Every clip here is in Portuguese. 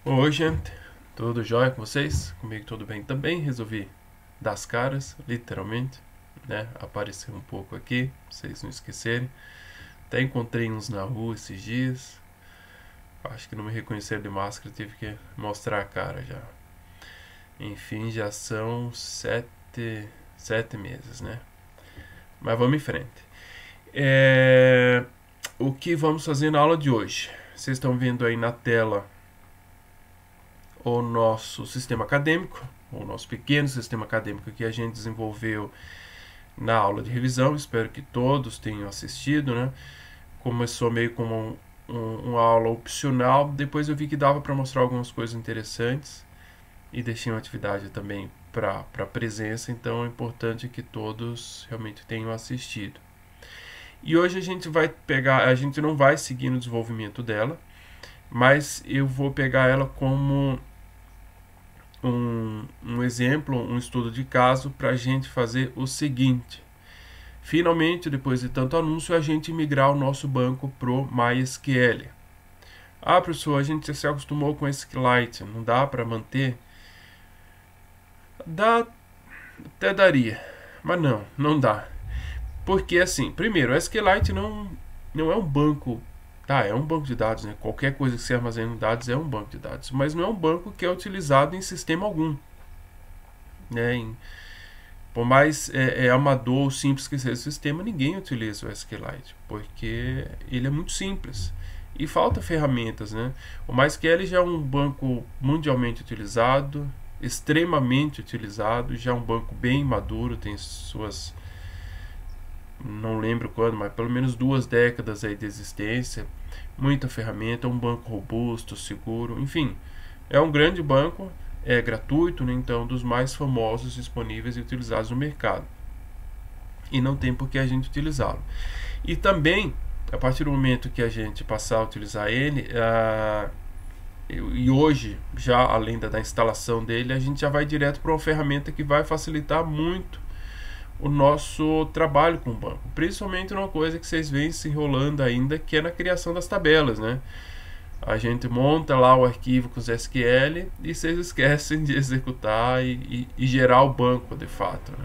Oi, gente, tudo jóia com vocês? Comigo tudo bem também. Resolvi dar as caras, literalmente, né? Aparecer um pouco aqui, pra vocês não esquecerem. Até encontrei uns na rua esses dias. Acho que não me reconheceram de máscara, tive que mostrar a cara já. Enfim, já são sete meses, né? Mas vamos em frente. O que vamos fazer na aula de hoje? Vocês estão vendo aí na tela o nosso sistema acadêmico, o nosso pequeno sistema acadêmico que a gente desenvolveu na aula de revisão. Espero que todos tenham assistido, né? Começou meio como uma aula opcional, depois eu vi que dava para mostrar algumas coisas interessantes e deixei uma atividade também para presença, então é importante que todos realmente tenham assistido. E hoje a gente vai pegar, a gente não vai seguir no desenvolvimento dela, mas eu vou pegar ela como um exemplo, um estudo de caso para a gente fazer o seguinte. Finalmente, depois de tanto anúncio, a gente migrar o nosso banco pro MySQL. Ah, professor, a gente já se acostumou com SQLite, não dá para manter? Dá, até daria, mas não dá. Porque assim, primeiro, o SQLite não é um banco, tá, é um banco de dados, né? Qualquer coisa que você armazena dados é um banco de dados, mas não é um banco que é utilizado em sistema algum, né? Por mais amador ou simples que seja o sistema, ninguém utiliza o SQLite, porque ele é muito simples e falta ferramentas, né? O MySQL já é um banco mundialmente utilizado, extremamente utilizado, já é um banco bem maduro, tem suas, não lembro quando, mas pelo menos 2 décadas aí de existência, muita ferramenta, um banco robusto, seguro, enfim, é um grande banco, é gratuito, né? Então dos mais famosos disponíveis e utilizados no mercado. E não tem por que a gente utilizá-lo. E também, a partir do momento que a gente passar a utilizar ele, e hoje, já além da instalação dele, a gente já vai direto para uma ferramenta que vai facilitar muito o nosso trabalho com o banco. Principalmente numa coisa que vocês veem se enrolando ainda, que é na criação das tabelas, né? A gente monta lá o arquivo com os SQL e vocês esquecem de executar e gerar o banco de fato, né?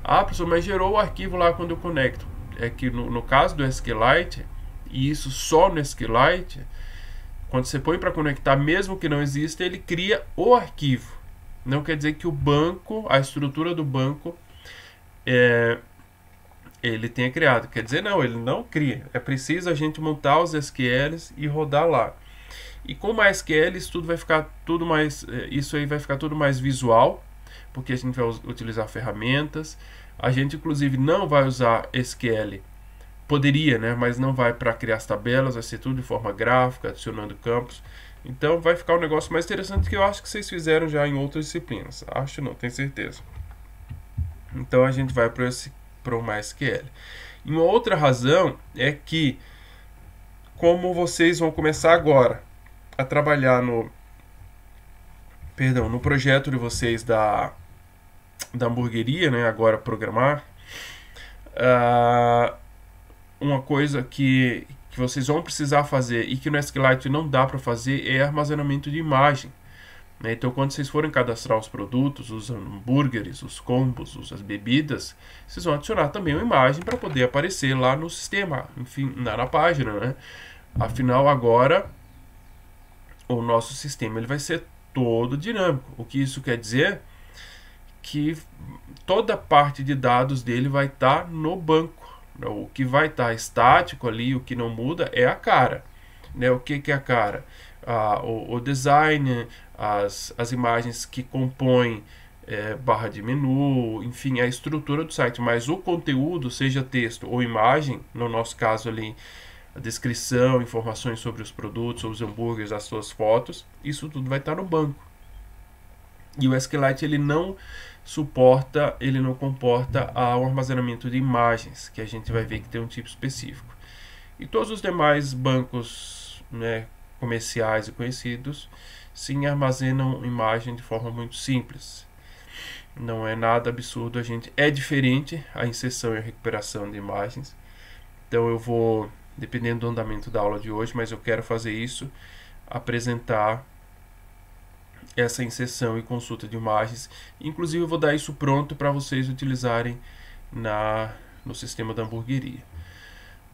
Ah, professor, mas gerou o arquivo lá quando eu conecto. É que no caso do SQLite, e isso só no SQLite, quando você põe para conectar, mesmo que não exista, ele cria o arquivo. Não quer dizer que o banco, a estrutura do banco, ele tenha criado. Quer dizer, não, ele não cria. É preciso a gente montar os SQLs e rodar lá. E com MySQL isso tudo vai ficar tudo mais, isso aí vai ficar tudo mais visual, porque a gente vai utilizar ferramentas. A gente inclusive não vai usar SQL, poderia, né, mas não vai para criar as tabelas, vai ser tudo de forma gráfica, adicionando campos. Então vai ficar um negócio mais interessante que eu acho que vocês fizeram já em outras disciplinas. Acho não, tenho certeza. Então a gente vai para o MySQL. E uma outra razão é que, como vocês vão começar agora a trabalhar no projeto de vocês da hamburgueria, né, agora programar, uma coisa que vocês vão precisar fazer e que no SQLite não dá para fazer é armazenamento de imagem. Né? Então, quando vocês forem cadastrar os produtos, os hambúrgueres, os combos, as bebidas, vocês vão adicionar também uma imagem para poder aparecer lá no sistema, enfim, na página, né? Afinal, agora o nosso sistema ele vai ser todo dinâmico. O que isso quer dizer? Que toda a parte de dados dele vai estar no banco. O que vai estar estático ali, o que não muda é a cara. Né? O que é a cara? O design, as imagens que compõem barra de menu, enfim, a estrutura do site. Mas o conteúdo, seja texto ou imagem, no nosso caso ali, a descrição, informações sobre os produtos, sobre os hambúrgueres, as suas fotos, isso tudo vai estar no banco. E o SQLite ele não suporta, ele não comporta o armazenamento de imagens, que a gente vai ver que tem um tipo específico. E todos os demais bancos, né, comerciais e conhecidos, sim, armazenam imagem de forma muito simples. Não é nada absurdo, é diferente a inserção e a recuperação de imagens. Então eu vou, dependendo do andamento da aula de hoje, mas eu quero fazer isso, apresentar essa inserção e consulta de imagens. Inclusive eu vou dar isso pronto para vocês utilizarem no sistema da hamburgueria.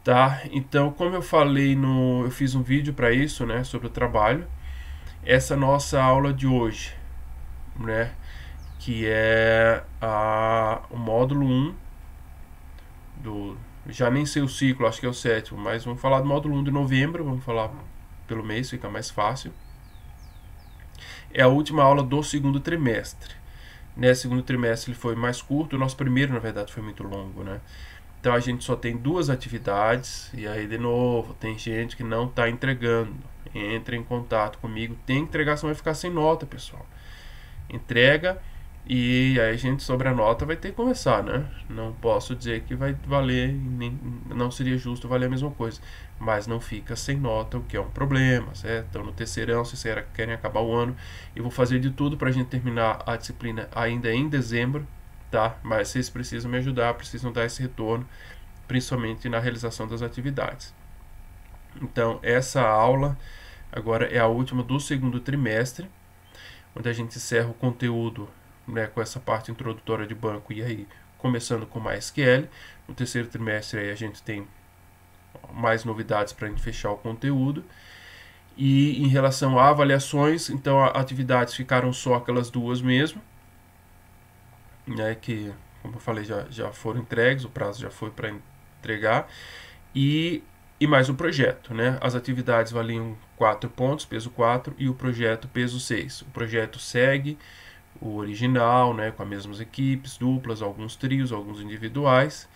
Tá? Então, como eu falei, eu fiz um vídeo para isso, né, sobre o trabalho. Essa nossa aula de hoje, né, que é o módulo 1 já nem sei o ciclo, acho que é o 7º, mas vamos falar do módulo 1 de novembro, vamos falar pelo mês, fica mais fácil. É a última aula do segundo trimestre. Né, segundo trimestre ele foi mais curto, o nosso primeiro, na verdade, foi muito longo, né? Então a gente só tem 2 atividades, e aí de novo, tem gente que não está entregando. Entra em contato comigo, tem que entregar, senão vai ficar sem nota, pessoal. Entrega, e aí a gente sobre a nota vai ter que conversar, né? Não posso dizer que vai valer, não seria justo valer a mesma coisa, mas não fica sem nota, o que é um problema, certo? Então no terceirão, se vocês querem acabar o ano, eu vou fazer de tudo para a gente terminar a disciplina ainda em dezembro, tá? Mas vocês precisam me ajudar, precisam dar esse retorno, principalmente na realização das atividades. Então essa aula agora é a última do segundo trimestre, onde a gente encerra o conteúdo, né, com essa parte introdutória de banco, e aí começando com MySQL. No terceiro trimestre aí a gente tem mais novidades para a gente fechar o conteúdo. E em relação a avaliações, então atividades ficaram só aquelas 2 mesmo, né, que, como eu falei, já foram entregues, o prazo já foi para entregar, e mais o projeto, né? As atividades valiam 4 pontos, peso 4, e o projeto, peso 6. O projeto segue o original, né, com as mesmas equipes, duplas, alguns trios, alguns individuais.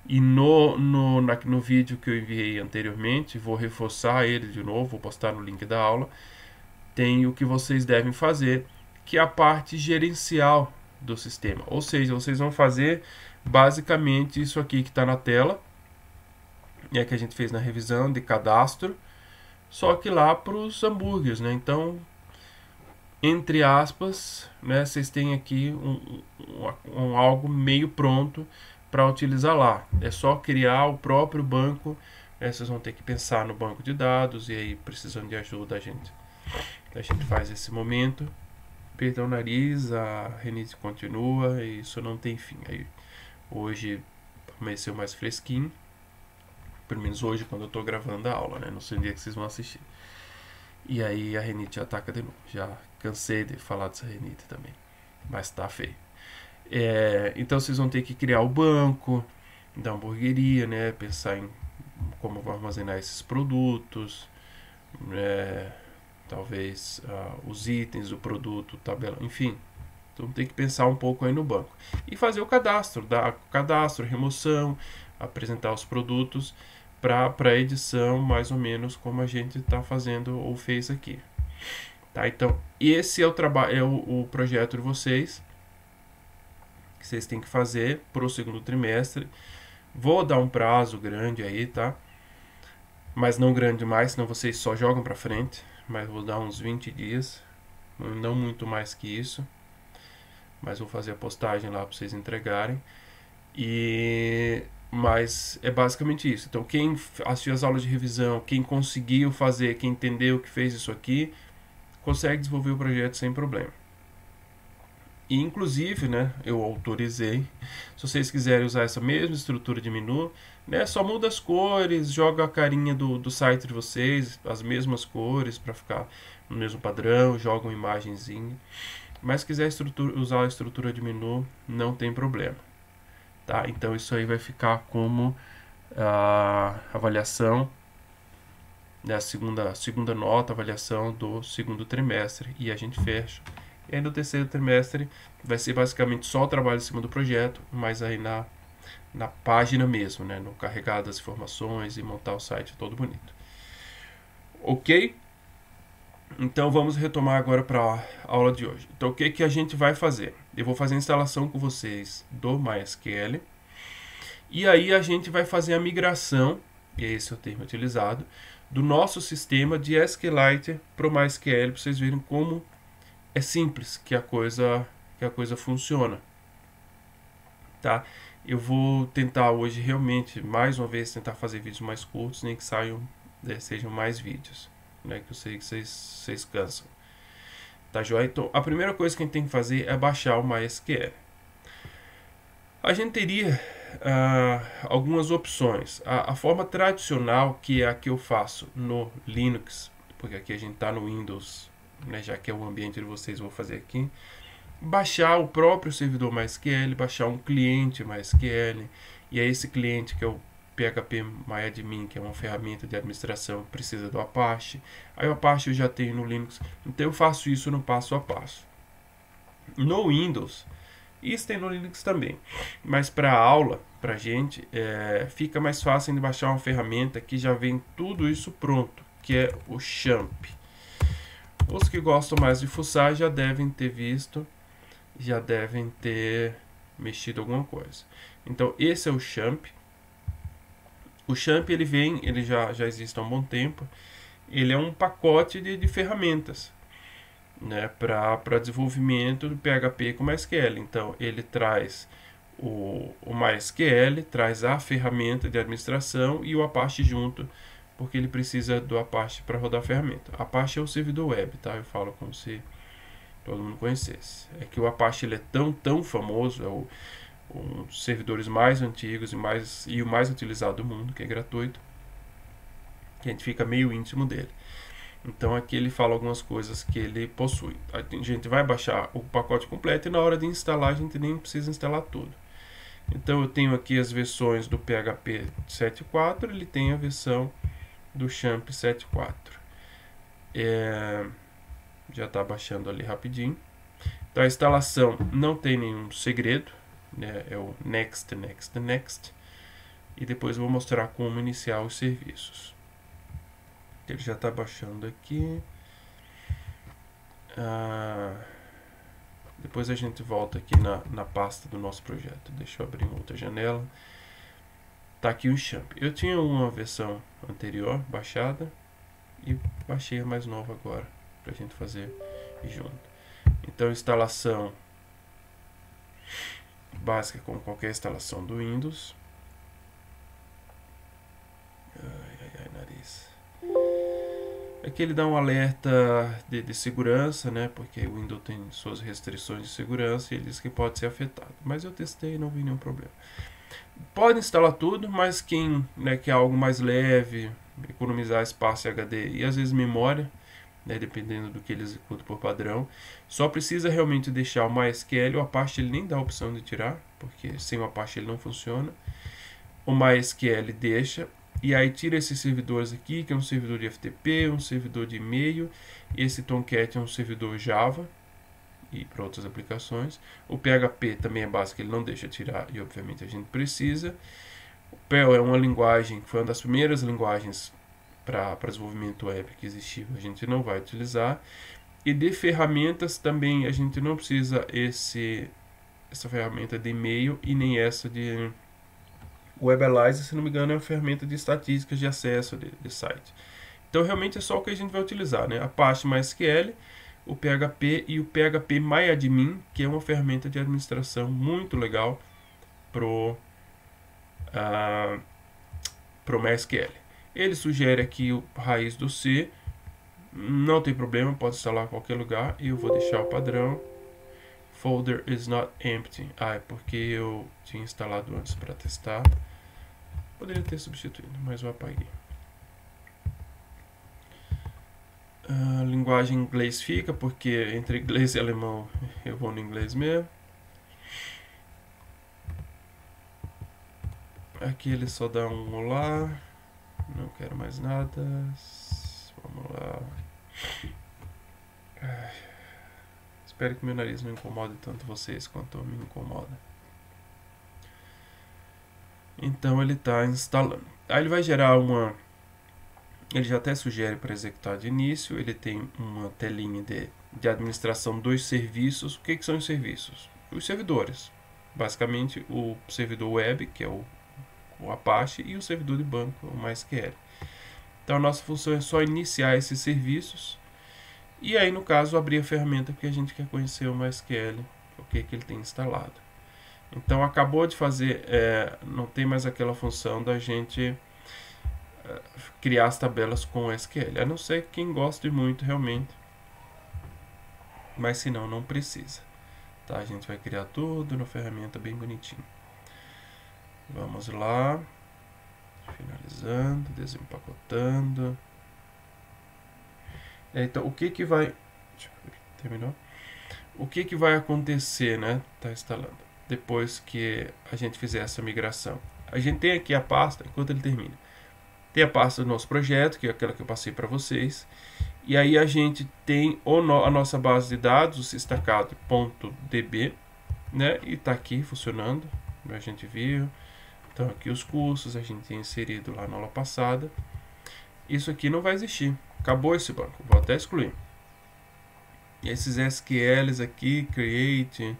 E no vídeo que eu enviei anteriormente, vou reforçar ele de novo, vou postar no link da aula, tem o que vocês devem fazer, que é a parte gerencial do sistema. Ou seja, vocês vão fazer basicamente isso aqui que está na tela, que a gente fez na revisão de cadastro, só que lá para os hambúrgueres, né? Então, entre aspas, né, vocês têm aqui algo meio pronto para utilizar lá. É só criar o próprio banco, né? Vocês vão ter que pensar no banco de dados, e aí precisando de ajuda a gente faz esse momento. Perdão, nariz, a rinite continua e isso não tem fim. Aí, hoje amanheceu mais fresquinho, pelo menos hoje quando eu estou gravando a aula, né? Não sei o dia que vocês vão assistir. E aí a rinite ataca de novo. Já cansei de falar dessa rinite também, mas tá feio. Então vocês vão ter que criar o banco da hamburgueria, né? Pensar em como vão armazenar esses produtos, talvez os itens do produto, tabela, enfim. Então tem que pensar um pouco aí no banco. E fazer o cadastro, dar cadastro, remoção, apresentar os produtos para edição, mais ou menos como a gente está fazendo ou fez aqui. Tá? Então, esse é o trabalho, o projeto de vocês, que vocês têm que fazer para o segundo trimestre. Vou dar um prazo grande aí, tá? Mas não grande demais, senão vocês só jogam para frente. Mas vou dar uns 20 dias, não muito mais que isso. Mas vou fazer a postagem lá para vocês entregarem. Mas é basicamente isso. Então, quem assistiu as aulas de revisão, quem conseguiu fazer, quem entendeu que fez isso aqui, consegue desenvolver o projeto sem problema. E, inclusive, né, eu autorizei, se vocês quiserem usar essa mesma estrutura de menu, né, só muda as cores, joga a carinha do site de vocês, as mesmas cores para ficar no mesmo padrão, joga uma imagenzinha. Mas se quiser usar a estrutura de menu, não tem problema. Tá? Então isso aí vai ficar como a avaliação, né, a segunda nota, avaliação do segundo trimestre, e a gente fecha. E aí no terceiro trimestre vai ser basicamente só o trabalho em cima do projeto, mas aí na página mesmo, né, no carregar das informações e montar o site todo bonito. Ok? Então vamos retomar agora para a aula de hoje. Então o que a gente vai fazer? Eu vou fazer a instalação com vocês do MySQL, e aí a gente vai fazer a migração, e esse é o termo utilizado, do nosso sistema de SQLite para o MySQL, para vocês verem como é simples que a coisa funciona. Tá? Eu vou tentar hoje realmente, mais uma vez, tentar fazer vídeos mais curtos, nem que sejam mais vídeos, né, que eu sei que vocês cansam. Tá joia? Então, a primeira coisa que a gente tem que fazer é baixar o MySQL. A gente teria algumas opções. A forma tradicional, que é a que eu faço no Linux, porque aqui a gente está no Windows, né, já que é o ambiente de vocês, vou fazer aqui. Baixar o próprio servidor MySQL, baixar um cliente MySQL, e é esse cliente que é o phpMyAdmin, que é uma ferramenta de administração, precisa do Apache. Aí o Apache eu já tenho no Linux, então eu faço isso no passo a passo. No Windows, isso tem no Linux também, mas para aula, para gente, fica mais fácil de baixar uma ferramenta que já vem tudo isso pronto, que é o Champ. Os que gostam mais de fuçar já devem ter visto, já devem ter mexido alguma coisa. Então esse é o Champ. O Champ ele já existe há um bom tempo. Ele é um pacote de ferramentas, né, para desenvolvimento do PHP com MySQL. Então ele traz o MySQL, traz a ferramenta de administração e o Apache junto, porque ele precisa do Apache para rodar a ferramenta. Apache é o servidor web, tá? Eu falo como se todo mundo conhecesse. É que o Apache ele é tão famoso, é um dos servidores mais antigos e o mais utilizado do mundo, que é gratuito, que a gente fica meio íntimo dele. Então aqui ele fala algumas coisas que ele possui. A gente vai baixar o pacote completo e na hora de instalar a gente nem precisa instalar tudo. Então eu tenho aqui as versões do PHP 7.4, ele tem a versão do Champ 7.4. Já está baixando ali rapidinho. Então a instalação não tem nenhum segredo, né? É o next, next, next. E depois eu vou mostrar como iniciar os serviços. Ele já está baixando aqui. Depois a gente volta aqui na pasta do nosso projeto. Deixa eu abrir outra janela. Tá aqui o Champ. Eu tinha uma versão anterior baixada e baixei a mais nova agora para a gente fazer junto. Então instalação básica como qualquer instalação do Windows. Ai, nariz. Aqui ele dá um alerta de segurança, né? Porque o Windows tem suas restrições de segurança e ele diz que pode ser afetado. Mas eu testei e não vi nenhum problema. Pode instalar tudo, mas quem, né, quer algo mais leve, economizar espaço em HD e às vezes memória, né, dependendo do que ele executa por padrão, só precisa realmente deixar o MySQL. O Apache ele nem dá a opção de tirar, porque sem o Apache ele não funciona. O MySQL deixa. E aí tira esses servidores aqui, que é um servidor de FTP, um servidor de e-mail. Esse Tomcat é um servidor Java e para outras aplicações. O PHP também é básico, ele não deixa tirar e obviamente a gente precisa. O Perl é uma linguagem, foi uma das primeiras linguagens para desenvolvimento web que existiu, a gente não vai utilizar. E de ferramentas também a gente não precisa essa ferramenta de e-mail e nem essa de WebAlyzer, se não me engano, é uma ferramenta de estatísticas de acesso de site. Então realmente é só o que a gente vai utilizar, né? Apache MySQL, o PHP e o phpMyAdmin, que é uma ferramenta de administração muito legal pro MySQL. Ele sugere aqui o raiz do C, não tem problema, pode instalar em qualquer lugar. E eu vou deixar o padrão folder is not empty. É porque eu tinha instalado antes para testar. Poderia ter substituído, mas eu apaguei. A linguagem em inglês fica, porque entre inglês e alemão eu vou no inglês mesmo. Aqui ele só dá um olá. Não quero mais nada. Vamos lá. Espero que meu nariz não incomode tanto vocês quanto me incomoda. Então ele está instalando. Aí ele vai gerar uma... Ele já até sugere para executar de início. Ele tem uma telinha de administração dos serviços. O que são os serviços? Os servidores. Basicamente o servidor web, que é o Apache, e o servidor de banco, o MySQL. Então a nossa função é só iniciar esses serviços. E aí no caso abrir a ferramenta porque a gente quer conhecer o MySQL, o que ele tem instalado. Então acabou de fazer, não tem mais aquela função da gente criar as tabelas com SQL, a não ser quem goste muito realmente mas se não, não precisa. Tá? A gente vai criar tudo na ferramenta bem bonitinho. Vamos lá. Finalizando, desempacotando. Então, o que vai... Terminou? O que vai acontecer, né? Tá instalando. Depois que a gente fizer essa migração. A gente tem aqui a pasta, enquanto ele termina. Tem a pasta do nosso projeto, que é aquela que eu passei para vocês. E aí a gente tem a nossa base de dados, o sistacad.db, né? E está aqui funcionando, a gente viu. Então aqui os cursos, a gente tinha inserido lá na aula passada. Isso aqui não vai existir, acabou esse banco, vou até excluir. E esses SQLs aqui, create,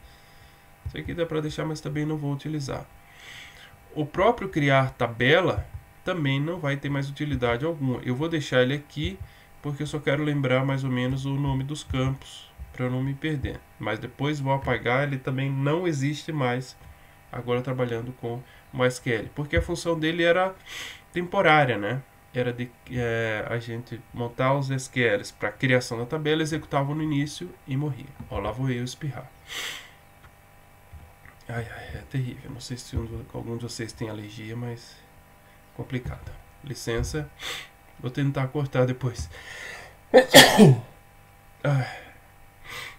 isso aqui dá para deixar, mas também não vou utilizar. O próprio criar tabela também não vai ter mais utilidade alguma. Eu vou deixar ele aqui porque eu só quero lembrar mais ou menos o nome dos campos para eu não me perder. Mas depois vou apagar, ele também não existe mais agora trabalhando com o SQL, porque a função dele era temporária, né? Era de a gente montar os SQLs para criação da tabela, executava no início e morria. Ó, lá vou eu espirrar. Ai, é terrível. Não sei se algum de vocês tem alergia, mas complicado. Licença. Vou tentar cortar depois.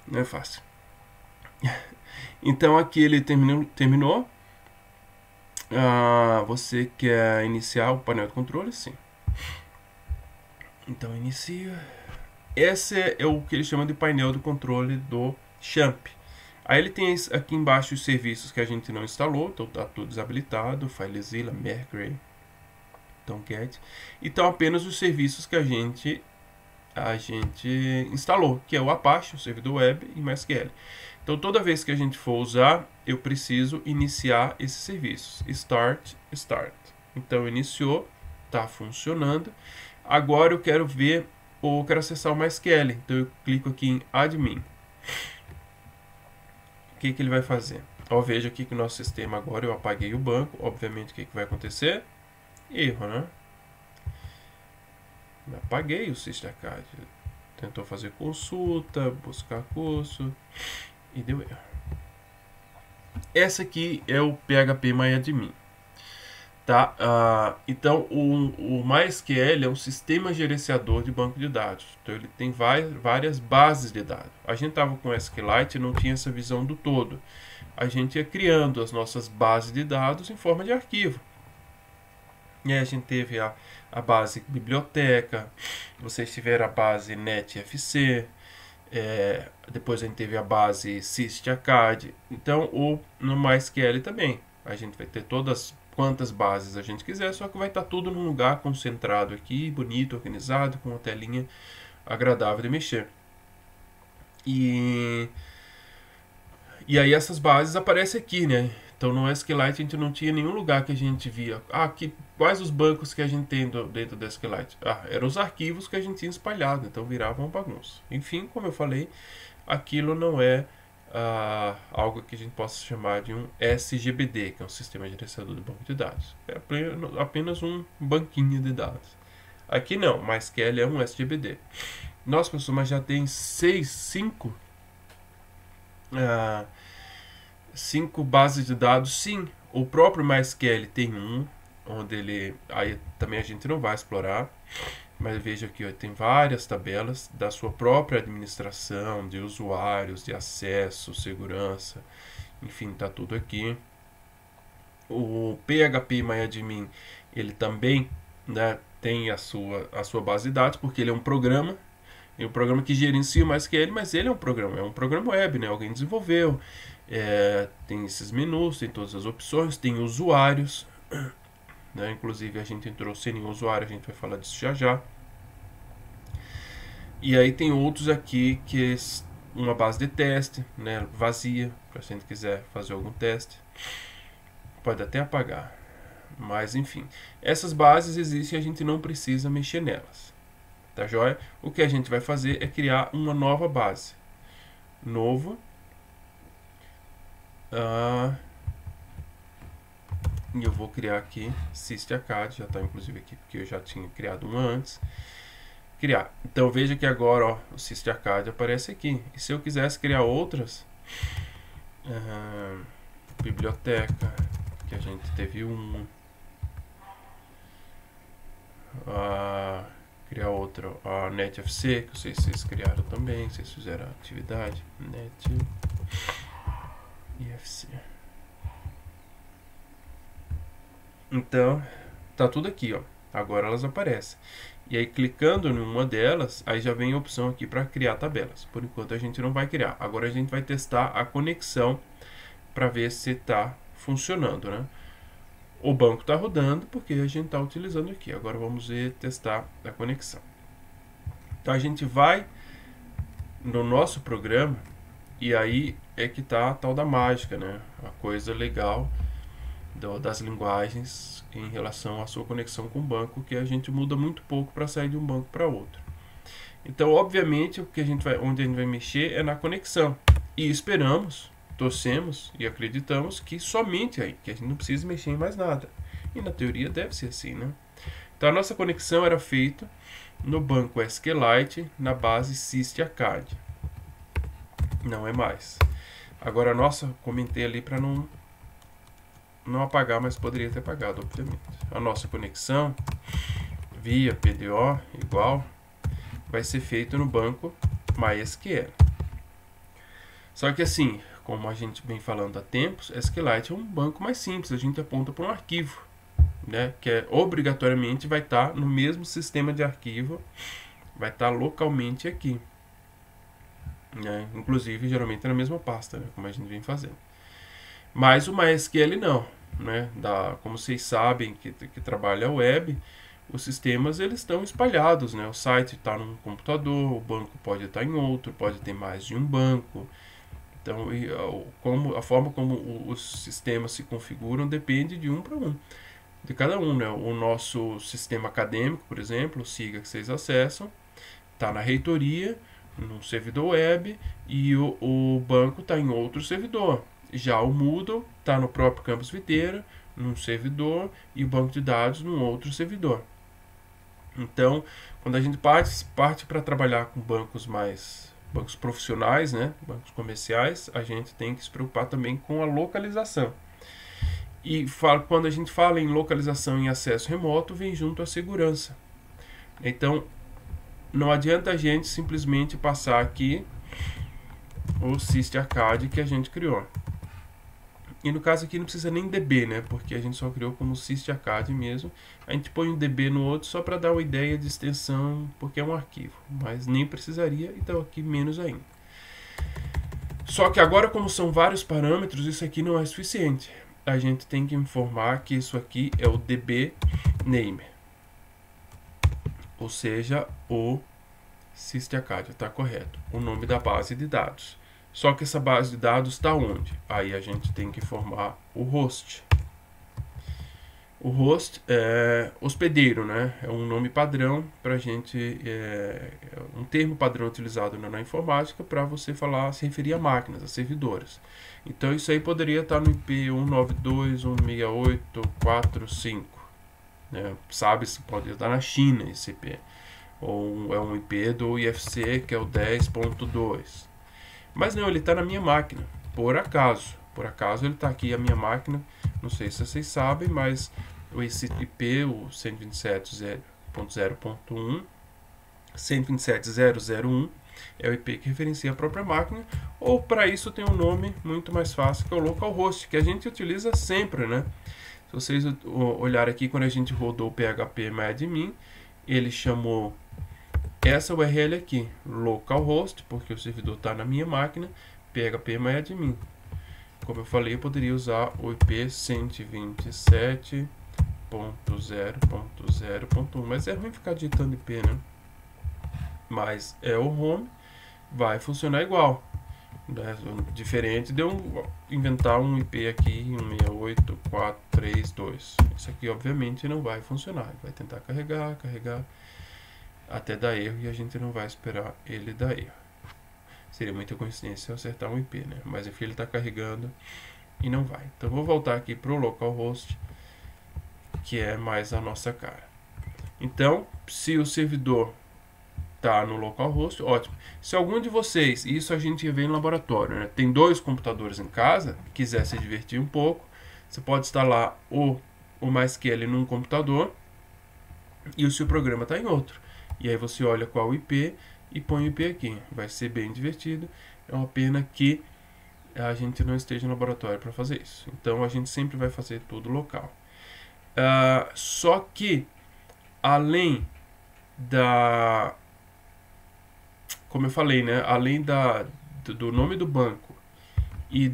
Não é fácil. Então aqui ele terminou. Você quer iniciar o painel de controle? Sim. Então inicia. Esse é o que ele chama de painel de controle do Champ. Aí ele tem aqui embaixo os serviços que a gente não instalou, então está tudo desabilitado, FileZilla, Mercury, Tomcat. Então apenas os serviços que a gente instalou, que é o Apache, o servidor web e MySQL. Então toda vez que a gente for usar, eu preciso iniciar esses serviços. Start. Então iniciou, está funcionando. Agora eu quero ver ou quero acessar o MySQL. Então eu clico aqui em Admin. O que ele vai fazer? Veja aqui que o nosso sistema agora eu apaguei o banco. Obviamente o que vai acontecer? Erro, né? Apaguei o Sistacad. Tentou fazer consulta, buscar curso e deu erro. Essa aqui é o PHPMyAdmin. Tá? Então o MySQL é um sistema gerenciador de banco de dados. Então ele tem várias bases de dados. A gente estava com o SQLite e não tinha essa visão do todo. A gente ia criando as nossas bases de dados em forma de arquivo. E aí a gente teve a base biblioteca, vocês tiveram a base netfc, depois a gente teve a base systacad. Então no MySQL também a gente vai ter todas quantas bases a gente quiser, só que vai estar tudo num lugar concentrado aqui, bonito, organizado, com uma telinha agradável de mexer. E aí essas bases aparecem aqui, né? Então no SQLite a gente não tinha nenhum lugar que a gente via. Quais os bancos que a gente tem dentro do SQLite? Eram os arquivos que a gente tinha espalhado, então virava uma bagunça. Enfim, como eu falei, aquilo não é algo que a gente possa chamar de um SGBD, que é um sistema gerenciador de banco de dados. É apenas um banquinho de dados. Aqui não, MySQL é um SGBD. Nossa, pessoal, mas já tem 5 bases de dados. Sim, o próprio MySQL tem onde aí também a gente não vai explorar, mas veja aqui, tem várias tabelas da sua própria administração, de usuários, de acesso, segurança, enfim, está tudo aqui. O PHPMyAdmin, ele também, né, tem a sua base de dados, porque ele é um programa que gerencia o MySQL, mas ele é um programa web, né? Alguém desenvolveu, tem esses menus, tem todas as opções, tem usuários, né? Inclusive a gente entrou sem nenhum usuário, a gente vai falar disso já. E aí tem outros aqui que é uma base de teste, né? Vazia, para se a gente quiser fazer algum teste. Pode até apagar, mas enfim, essas bases existem e a gente não precisa mexer nelas. Tá joia? O que a gente vai fazer é criar uma nova base. Novo. E eu vou criar aqui Systacad, já está inclusive aqui porque eu já tinha criado uma antes. criar. Então veja que agora, ó, o SysArcade aparece aqui. E se eu quisesse criar outras, biblioteca, que a gente teve criar outra, a NetFC, que eu sei se vocês criaram também, vocês fizeram a atividade, NetFC. Então, tá tudo aqui, ó. Agora elas aparecem. E aí, clicando em uma delas, aí já vem a opção aqui para criar tabelas. Por enquanto a gente não vai criar. Agora a gente vai testar a conexão para ver se está funcionando, né? O banco está rodando porque a gente está utilizando aqui. Agora vamos testar a conexão. Então a gente vai no nosso programa e aí é que está a tal da mágica, né? A coisa legal das linguagens em relação à sua conexão com o banco, que a gente muda muito pouco para sair de um banco para outro. Então, obviamente, onde a gente vai mexer é na conexão. E esperamos, torcemos e acreditamos que somente aí, que a gente não precisa mexer em mais nada. E na teoria deve ser assim, né? Então a nossa conexão era feita no banco SQLite na base SysArcade. Não é mais. Agora a nossa, comentei ali para não apagar, mas poderia ter apagado, obviamente. A nossa conexão via PDO igual vai ser feito no banco MySQL. Só que assim, como a gente vem falando há tempos, SQLite é um banco mais simples, a gente aponta para um arquivo, né, que obrigatoriamente vai estar no mesmo sistema de arquivo, vai estar localmente aqui, né, inclusive geralmente na mesma pasta, né, como a gente vem fazendo. Mas o MySQL não, né, como vocês sabem que trabalha a web, os sistemas eles estão espalhados, né, o site está num computador, o banco pode estar em outro, pode ter mais de um banco. Então, a forma como os sistemas se configuram depende de um para um, de cada um, né? O nosso sistema acadêmico, por exemplo, o SIGA que vocês acessam, está na reitoria, num servidor web, e o banco está em outro servidor. Já o Moodle está no próprio campus Videira, num servidor, e o banco de dados num outro servidor. Então, quando a gente parte para trabalhar com bancos profissionais, né, bancos comerciais, a gente tem que se preocupar também com a localização. E quando a gente fala em localização em acesso remoto, vem junto a segurança. Então, não adianta a gente simplesmente passar aqui o SysArcade que a gente criou. E no caso aqui não precisa nem DB, né? Porque a gente só criou como SysArcade mesmo. A gente põe um DB no outro só para dar uma ideia de extensão, porque é um arquivo. Mas nem precisaria, então aqui menos ainda. Só que agora, como são vários parâmetros, isso aqui não é suficiente. A gente tem que informar que isso aqui é o DB name. Ou seja, o SysArcade, está correto. O nome da base de dados. Só que essa base de dados está onde? Aí a gente tem que informar o host. O host é hospedeiro, né? É um nome padrão para a gente, um termo padrão utilizado na informática para você se referir a máquinas, a servidores. Então isso aí poderia estar no IP 192.168.4.5. Né? Sabe se pode estar na China esse IP. Ou é um IP do IFC que é o 10.2. Mas não, ele está na minha máquina, por acaso. Por acaso ele está aqui, a minha máquina. Não sei se vocês sabem, mas esse IP, o 127.0.1, 127.0.0.1, é o IP que referencia a própria máquina. Ou para isso tem um nome muito mais fácil, que é o localhost, que a gente utiliza sempre, né? Se vocês olharem aqui, quando a gente rodou o PHP MyAdmin, ele chamou essa URL aqui, localhost, porque o servidor está na minha máquina, PHP MyAdmin. Como eu falei, eu poderia usar o IP 127.0.0.1, mas é ruim ficar digitando IP, né? Mas é o home, vai funcionar igual, né? Diferente de eu inventar um IP aqui, 168.432. Isso aqui obviamente não vai funcionar, ele vai tentar carregar, até dar erro, e a gente não vai esperar ele dar erro. Seria muita coincidência eu acertar um IP, né? Mas enfim, ele está carregando e não vai. Então vou voltar aqui para o localhost, que é mais a nossa cara. Então, se o servidor tá no localhost, ótimo. Se algum de vocês, isso a gente vê no laboratório, né, tem 2 computadores em casa, quiser se divertir um pouco, você pode instalar o MySQL num computador e o seu programa está em outro. E aí você olha qual IP e põe o IP aqui. Vai ser bem divertido. É uma pena que a gente não esteja no laboratório para fazer isso. Então a gente sempre vai fazer tudo local. Só que, além da... Como eu falei, né? Além do nome do banco e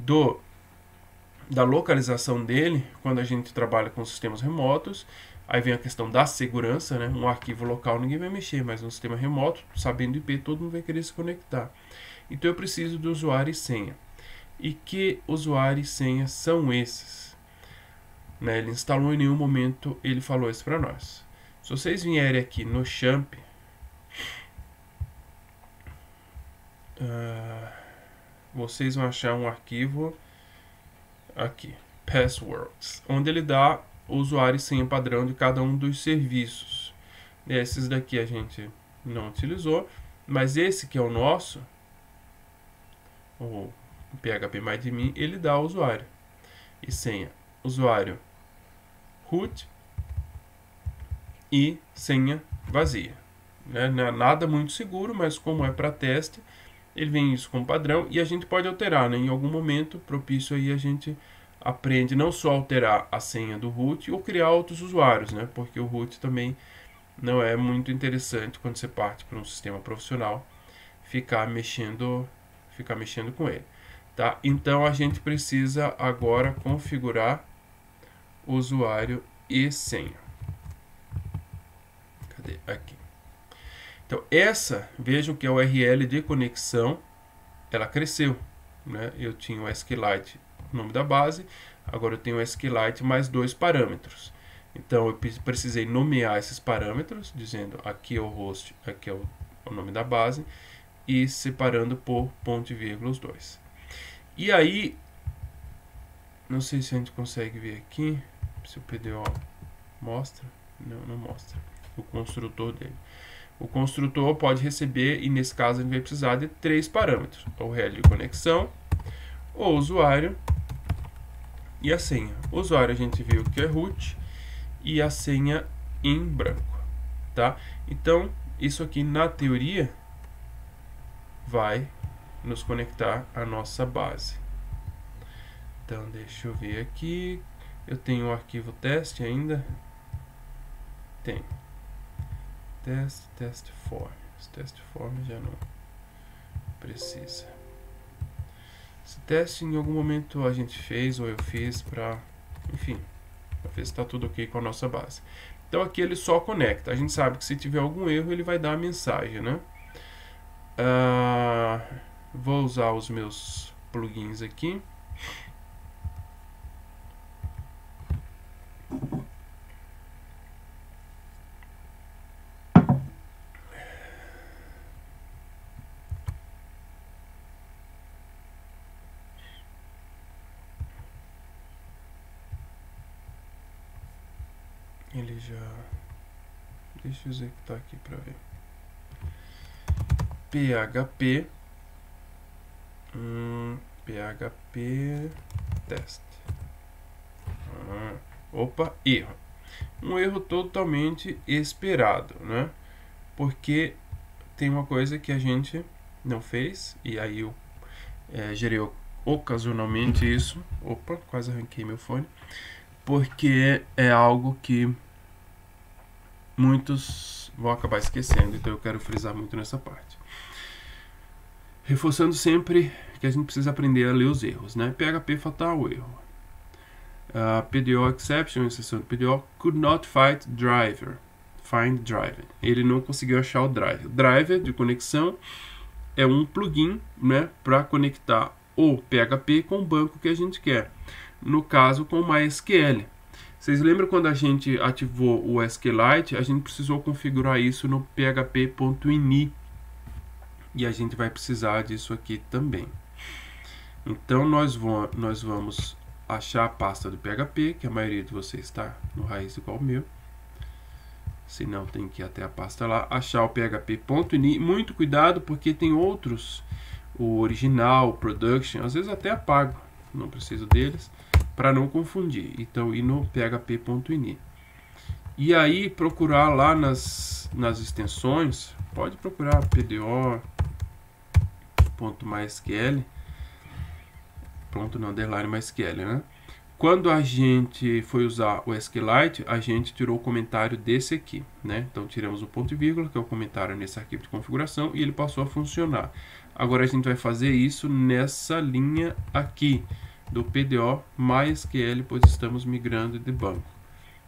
da localização dele, quando a gente trabalha com sistemas remotos, aí vem a questão da segurança, né? Um arquivo local ninguém vai mexer, mas um sistema remoto, sabendo IP, todo mundo vai querer se conectar. Então eu preciso do usuário e senha. E que usuário e senha são esses? Né? Ele instalou, em nenhum momento ele falou isso para nós. Se vocês vierem aqui no Champ, vocês vão achar um arquivo aqui, passwords, onde ele dá o usuário e senha padrão de cada um dos serviços. Esses daqui a gente não utilizou, mas esse que é o nosso, o PHPMyAdmin, ele dá o usuário e senha, usuário root e senha vazia. Não é nada muito seguro, mas como é para teste, ele vem isso como padrão e a gente pode alterar, né? Em algum momento propício aí a gente aprende não só alterar a senha do root ou criar outros usuários, né? Porque o root também não é muito interessante quando você parte para um sistema profissional ficar mexendo com ele, tá? Então a gente precisa agora configurar usuário e senha. Cadê? Aqui. Então essa, vejam que a URL de conexão, ela cresceu, né? Eu tinha o SQLite, nome da base, agora eu tenho o SQLite mais 2 parâmetros. Então eu precisei nomear esses parâmetros, dizendo aqui é o host, aqui é o nome da base, e separando por ponto e vírgula os dois. E aí, não sei se a gente consegue ver aqui, se o PDO mostra, não mostra, o construtor dele. O construtor pode receber, e nesse caso a gente vai precisar de 3 parâmetros: o URL de conexão, o usuário e a senha. O usuário a gente viu que é root e a senha em branco, tá? Então, isso aqui na teoria vai nos conectar à nossa base. Então, deixa eu ver aqui. Eu tenho o arquivo teste ainda. Tem. Test form. Esse test form já não precisa. Esse teste em algum momento a gente fez ou eu fiz para, enfim, para ver se está tudo ok com a nossa base. Então aqui ele só conecta. A gente sabe que se tiver algum erro ele vai dar a mensagem, né? Vou usar os meus plugins aqui. Ele já... Deixa eu executar aqui para ver. PHP PHP teste. Opa, erro. Um erro totalmente esperado, né? Porque tem uma coisa que a gente não fez, e aí eu gerei ocasionalmente isso. Opa, quase arranquei meu fone. Porque é algo que muitos vão acabar esquecendo, então eu quero frisar muito nessa parte. Reforçando sempre que a gente precisa aprender a ler os erros, né? PHP fatal, erro. PDO exception, exceção de PDO, could not find driver. Ele não conseguiu achar o driver. Driver de conexão é um plugin, né, para conectar o PHP com o banco que a gente quer. No caso, com o MySQL. Vocês lembram quando a gente ativou o SQLite, a gente precisou configurar isso no php.ini. E a gente vai precisar disso aqui também. Então nós vamos achar a pasta do PHP, que a maioria de vocês está no raiz igual ao meu. senão tem que ir até a pasta lá, achar o php.ini. Muito cuidado, porque tem outros, o original, o production, às vezes até apago, não preciso deles, para não confundir. Então, ir no php.ini. E aí, procurar lá nas extensões, pode procurar pdo.mysql, underline MySQL, né? Quando a gente foi usar o SQLite, a gente tirou o comentário desse aqui, né? Então, tiramos o ponto e vírgula, que é o comentário nesse arquivo de configuração, e ele passou a funcionar. Agora, a gente vai fazer isso nessa linha aqui, do PDO MySQL, pois estamos migrando de banco.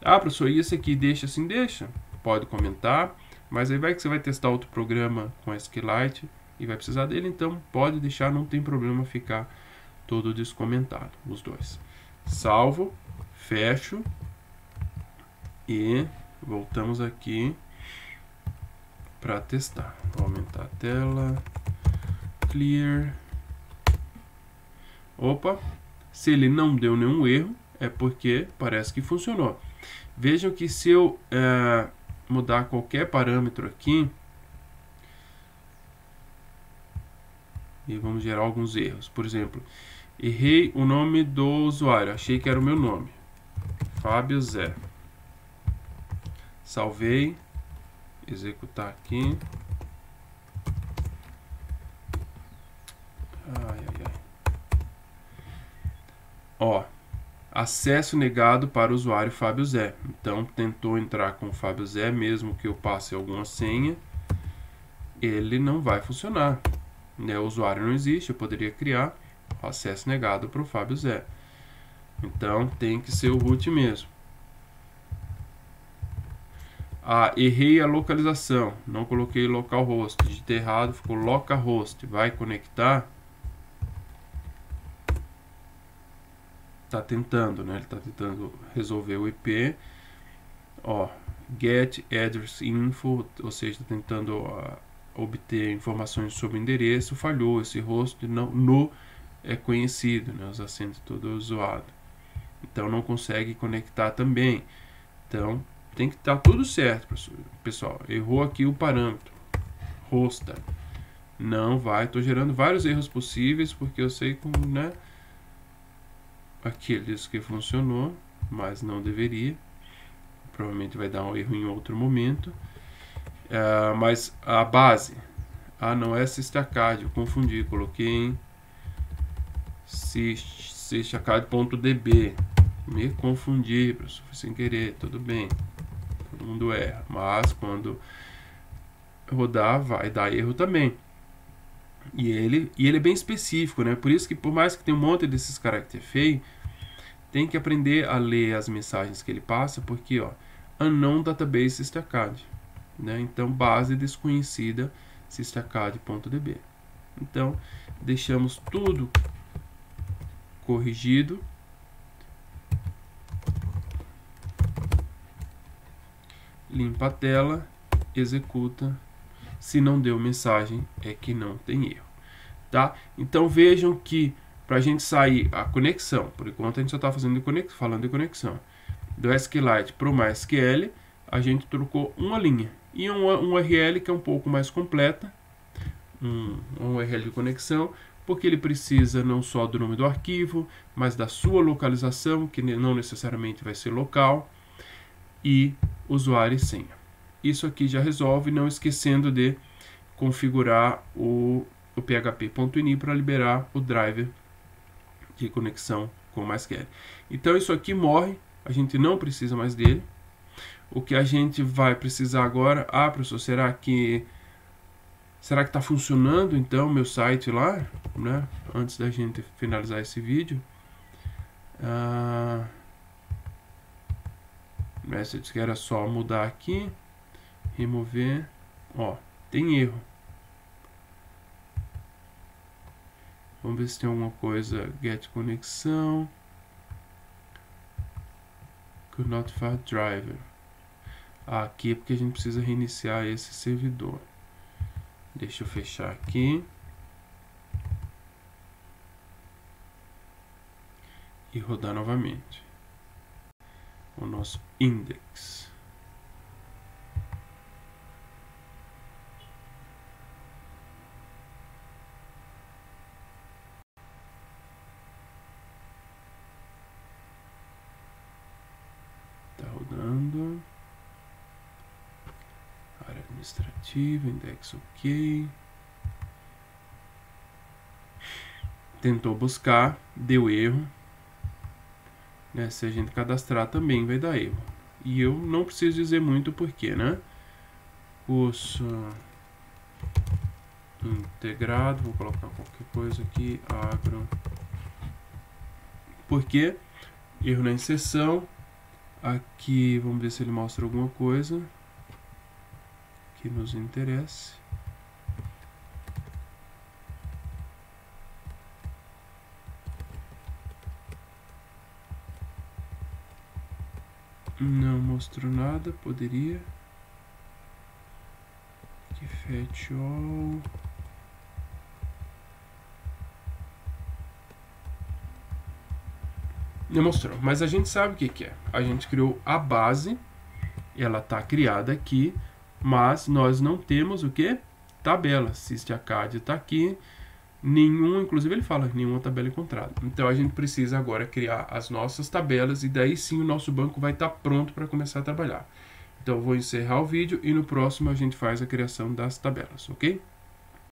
Ah, professor, e esse aqui deixa assim? Deixa. Pode comentar, mas aí vai que você vai testar outro programa com SQLite e vai precisar dele, então pode deixar, não tem problema ficar todo descomentado, os dois. Salvo, fecho e voltamos aqui para testar. Vou aumentar a tela, clear. Opa, se ele não deu nenhum erro, é porque parece que funcionou. Vejam que se eu mudar qualquer parâmetro aqui, e vamos gerar alguns erros. Por exemplo, errei o nome do usuário, achei que era o meu nome, Fábio Zé. Salvei, executar aqui. Ó, acesso negado para o usuário Fábio Zé. Então, tentou entrar com o Fábio Zé, mesmo que eu passe alguma senha, ele não vai funcionar. Né? O usuário não existe, eu poderia criar acesso negado para o Fábio Zé. Então, tem que ser o root mesmo. Ah, errei a localização, não coloquei localhost, digitei errado, ficou localhost. Vai conectar? Tá tentando, né? Ele tá tentando resolver o IP. Ó, get address info, ou seja, tá tentando obter informações sobre o endereço, falhou. Esse host não é conhecido, né? Os acentos todos zoados. Então não consegue conectar também. Então tem que estar tudo certo, pessoal. Errou aqui o parâmetro hosta. Não vai, estou gerando vários erros possíveis porque eu sei como, né? Aqui ele disse que funcionou, mas não deveria. Provavelmente vai dar um erro em outro momento. Mas a base, não é systacad, eu confundi, coloquei em systacad.db. Me confundi, professor, foi sem querer, tudo bem. Todo mundo erra, mas quando rodar vai dar erro também. E ele é bem específico, né? Por isso que, por mais que tenha um monte desses caracteres feios, tem que aprender a ler as mensagens que ele passa, porque, ó, unknown database systacad, né? Então, base desconhecida systacad.db. Então, deixamos tudo corrigido. Limpa a tela, executa. Se não deu mensagem, é que não tem erro, tá? Então vejam que para a gente sair a conexão, por enquanto a gente só está falando de conexão, do SQLite para o MySQL, a gente trocou uma linha e uma URL que é um pouco mais completa, uma URL de conexão, porque ele precisa não só do nome do arquivo, mas da sua localização, que não necessariamente vai ser local, e usuário e senha. Isso aqui já resolve, não esquecendo de configurar o php.ini para liberar o driver de conexão com o MySQL. Então isso aqui morre, a gente não precisa mais dele. O que a gente vai precisar agora, professor, será que está funcionando então meu site lá, né? Antes da gente finalizar esse vídeo. Message que era só mudar aqui, remover, ó, tem erro. Vamos ver se tem alguma coisa, get conexão, could not find driver. Aqui é porque a gente precisa reiniciar esse servidor. Deixa eu fechar aqui. E rodar novamente o nosso index. administrativa, index ok. Tentou buscar, deu erro. Né? Se a gente cadastrar também vai dar erro. E eu não preciso dizer muito porquê, né? Curso integrado, vou colocar qualquer coisa aqui, agro. Porque erro na inserção. Aqui, vamos ver se ele mostra alguma coisa que nos interesse. Não mostrou nada, poderia. Aqui, fetch all. Não mostrou, mas a gente sabe o que é. A gente criou a base, ela está criada aqui, mas nós não temos o que? Tabela. SysAcad está aqui, inclusive ele fala nenhuma tabela encontrada. Então a gente precisa agora criar as nossas tabelas e daí sim o nosso banco vai estar pronto para começar a trabalhar. Então eu vou encerrar o vídeo e no próximo a gente faz a criação das tabelas, ok?